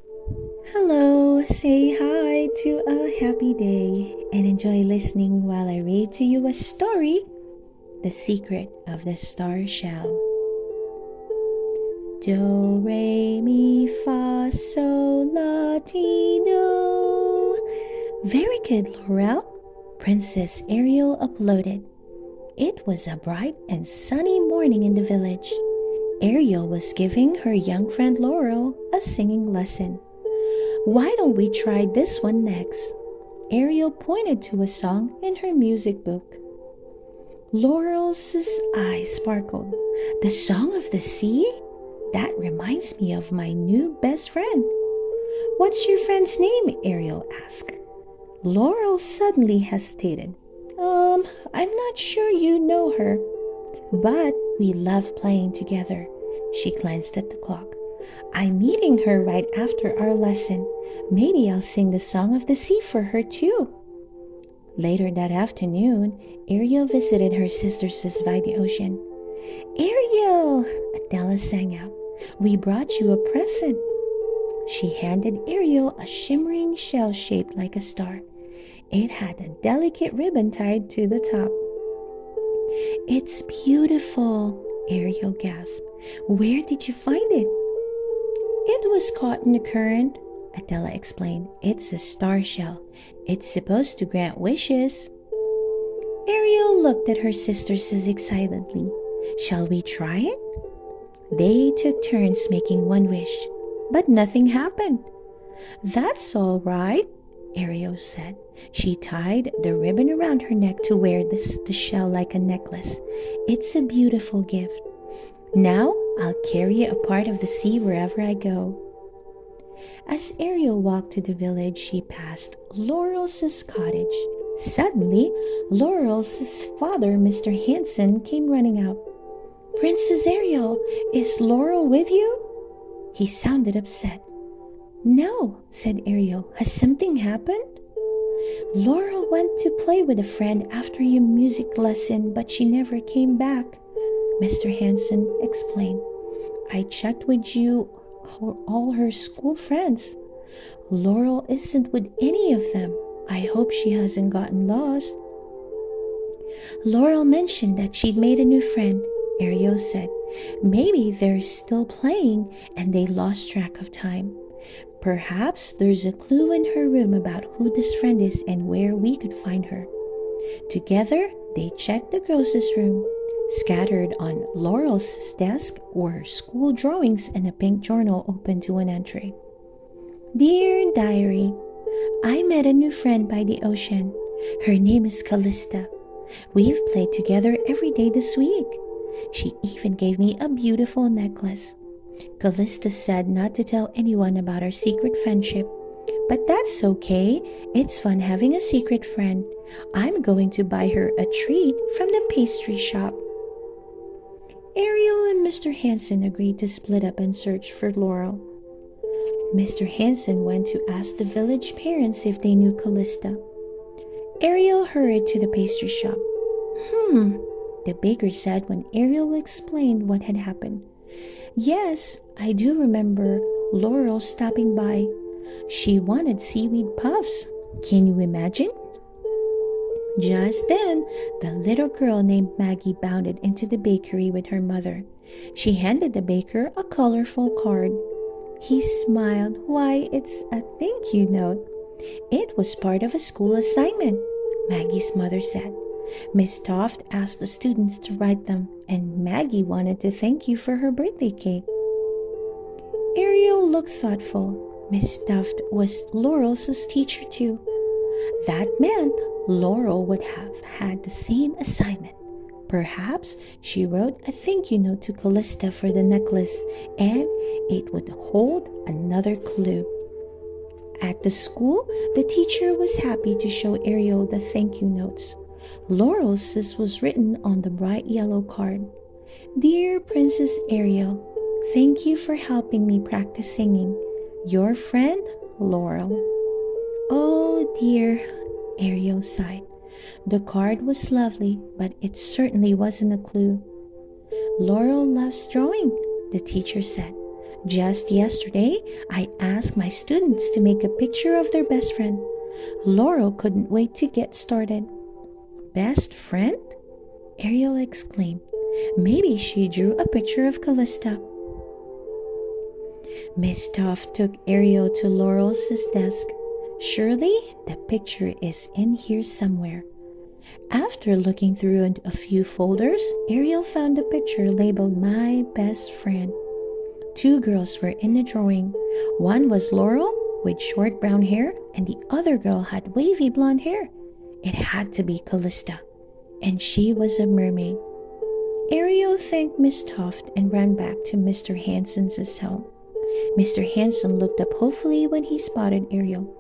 Hello, say hi to a happy day and enjoy listening while I read to you a story, The Secret of the Star Shell. Do, re, mi, fa, sol, la, ti, do. Very good, Laurel. Princess Ariel uploaded. It was a bright and sunny morning in the village. Ariel was giving her young friend Laurel a singing lesson. Why don't we try this one next? Ariel pointed to a song in her music book. Laurel's eyes sparkled. The Song of the Sea? That reminds me of my new best friend. What's your friend's name? Ariel asked. Laurel suddenly hesitated. I'm not sure you know her, but we love playing together. She glanced at the clock. I'm meeting her right after our lesson. Maybe I'll sing the Song of the Sea for her too. Later that afternoon, Ariel visited her sisters by the ocean. Ariel, Adela sang out, we brought you a present. She handed Ariel a shimmering shell shaped like a star. It had a delicate ribbon tied to the top. It's beautiful, Ariel gasped. Where did you find it? It was caught in the current, Adela explained. It's a star shell. It's supposed to grant wishes. Ariel looked at her sisters excitedly. Shall we try it? They took turns making one wish, but nothing happened. That's all right, Ariel said. She tied the ribbon around her neck to wear the shell like a necklace. It's a beautiful gift. Now I'll carry a part of the sea wherever I go. As Ariel walked to the village, she passed Laurel's cottage. Suddenly, Laurel's father, Mr. Hanson, came running out. Princess Ariel, is Laurel with you? He sounded upset. No, said Ariel. Has something happened? Laurel went to play with a friend after your music lesson, but she never came back, Mr. Hanson explained. I checked with all her school friends. Laurel isn't with any of them. I hope she hasn't gotten lost. Laurel mentioned that she'd made a new friend, Ariel said. Maybe they're still playing and they lost track of time. Perhaps there's a clue in her room about who this friend is and where we could find her. Together, they checked the girls' room. Scattered on Laurel's desk were school drawings and a pink journal open to an entry. Dear Diary, I met a new friend by the ocean. Her name is Callista. We've played together every day this week. She even gave me a beautiful necklace. Callista said not to tell anyone about our secret friendship. But that's okay. It's fun having a secret friend. I'm going to buy her a treat from the pastry shop. Ariel and Mr. Hanson agreed to split up and search for Laurel. Mr. Hanson went to ask the village parents if they knew Callista. Ariel hurried to the pastry shop. The baker said when Ariel explained what had happened. Yes, I do remember Laurel stopping by. She wanted seaweed puffs. Can you imagine? Just then, the little girl named Maggie bounded into the bakery with her mother. She handed the baker a colorful card. He smiled. Why, it's a thank you note. It was part of a school assignment, Maggie's mother said. Miss Toft asked the students to write them, and Maggie wanted to thank you for her birthday cake. Ariel looked thoughtful. Miss Toft was Laurel's teacher too. That meant Laurel would have had the same assignment. Perhaps she wrote a thank you note to Callista for the necklace, and it would hold another clue. At the school, the teacher was happy to show Ariel the thank you notes. Laurel's was written on the bright yellow card. Dear Princess Ariel, thank you for helping me practice singing. Your friend, Laurel. Oh dear, Ariel sighed. The card was lovely, but it certainly wasn't a clue. Laurel loves drawing, the teacher said. Just yesterday, I asked my students to make a picture of their best friend. Laurel couldn't wait to get started. Best friend? Ariel exclaimed. Maybe she drew a picture of Callista. Miss Toft took Ariel to Laurel's desk. Surely the picture is in here somewhere. After looking through a few folders, Ariel found a picture labeled My Best Friend. Two girls were in the drawing. One was Laurel with short brown hair, and the other girl had wavy blonde hair. It had to be Callista, and she was a mermaid. Ariel thanked Miss Toft and ran back to Mr. Hansen's home. Mr. Hansen looked up hopefully when he spotted Ariel.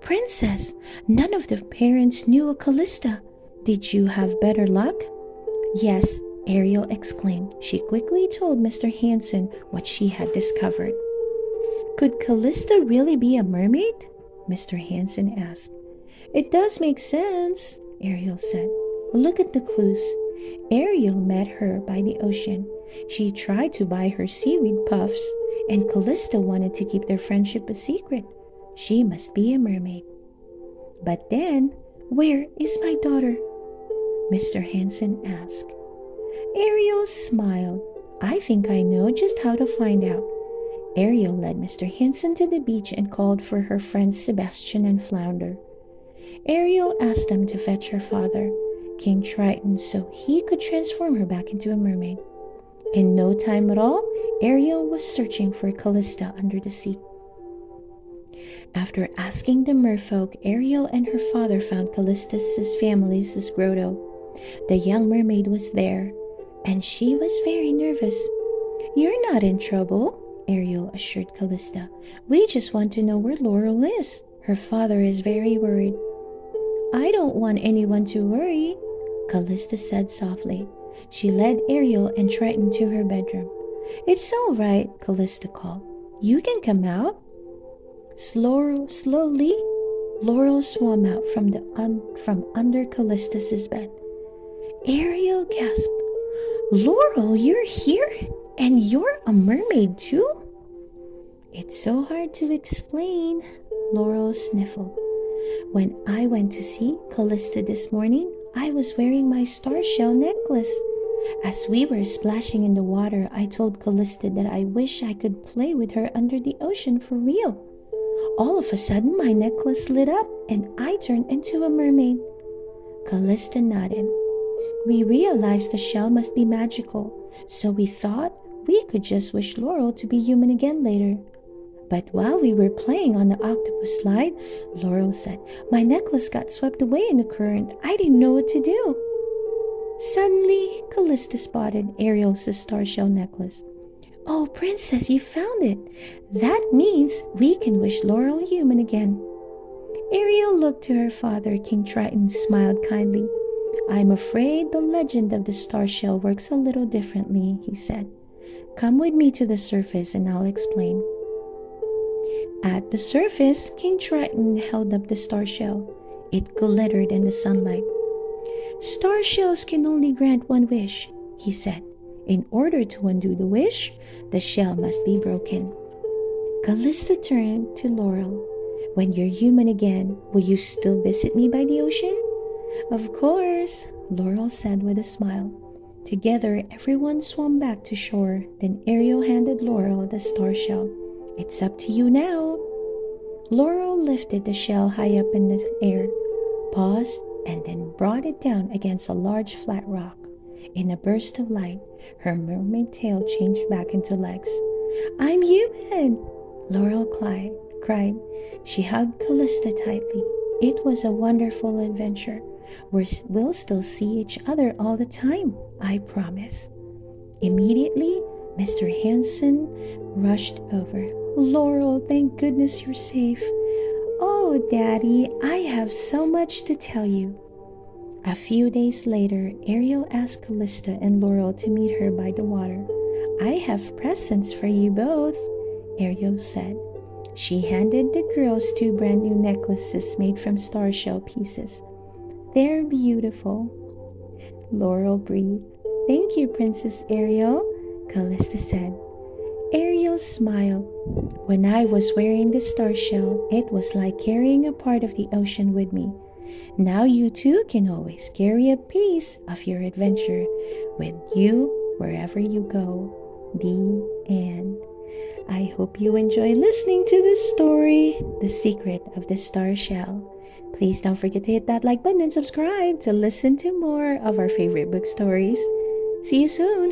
Princess, none of the parents knew a Callista. Did you have better luck? Yes, Ariel exclaimed. She quickly told Mr. Hansen what she had discovered. Could Callista really be a mermaid? Mr. Hansen asked. It does make sense, Ariel said. Look at the clues. Ariel met her by the ocean. She tried to buy her seaweed puffs, and Callista wanted to keep their friendship a secret. She must be a mermaid. But then, where is my daughter? Mr. Hansen asked. Ariel smiled. I think I know just how to find out. Ariel led Mr. Hansen to the beach and called for her friends Sebastian and Flounder. Ariel asked them to fetch her father, King Triton, so he could transform her back into a mermaid. In no time at all, Ariel was searching for Callista under the sea. After asking the merfolk, Ariel and her father found Callista's family's grotto. The young mermaid was there, and she was very nervous. You're not in trouble, Ariel assured Callista. We just want to know where Laurel is. Her father is very worried. I don't want anyone to worry, Callista said softly. She led Ariel and Triton to her bedroom. It's all right, Callista called. You can come out. Slowly, Laurel swam out from under Callista's bed. Ariel gasped. Laurel, you're here? And you're a mermaid too? It's so hard to explain, Laurel sniffled. When I went to see Callista this morning, I was wearing my star shell necklace. As we were splashing in the water, I told Callista that I wish I could play with her under the ocean for real. All of a sudden, my necklace lit up and I turned into a mermaid. Callista nodded. We realized the shell must be magical, so we thought we could just wish Laurel to be human again later. But while we were playing on the octopus slide, Laurel said, my necklace got swept away in the current. I didn't know what to do. Suddenly, Callista spotted Ariel's star shell necklace. Oh, Princess, you found it. That means we can wish Laurel human again. Ariel looked to her father, King Triton, and smiled kindly. I'm afraid the legend of the star shell works a little differently, he said. Come with me to the surface and I'll explain. At the surface, King Triton held up the star shell. It glittered in the sunlight. Star shells can only grant one wish, he said. In order to undo the wish, the shell must be broken. Callista turned to Laurel. When you're human again, will you still visit me by the ocean? Of course, Laurel said with a smile. Together, everyone swam back to shore. Then Ariel handed Laurel the star shell. It's up to you now. Laurel lifted the shell high up in the air, paused, and then brought it down against a large flat rock. In a burst of light, her mermaid tail changed back into legs. I'm human! Laurel cried. She hugged Callista tightly. It was a wonderful adventure. We'll still see each other all the time, I promise. Immediately, Mr. Hansen rushed over. Laurel, thank goodness you're safe. Oh, Daddy, I have so much to tell you. A few days later, Ariel asked Callista and Laurel to meet her by the water. I have presents for you both, Ariel said. She handed the girls 2 brand new necklaces made from star shell pieces. They're beautiful. Laurel breathed. Thank you, Princess Ariel, Callista said. Ariel smiled. When I was wearing the star shell, it was like carrying a part of the ocean with me. Now you too can always carry a piece of your adventure with you wherever you go. The end. I hope you enjoy listening to this story, The Secret of the Star Shell. Please don't forget to hit that like button and subscribe to listen to more of our favorite book stories. See you soon!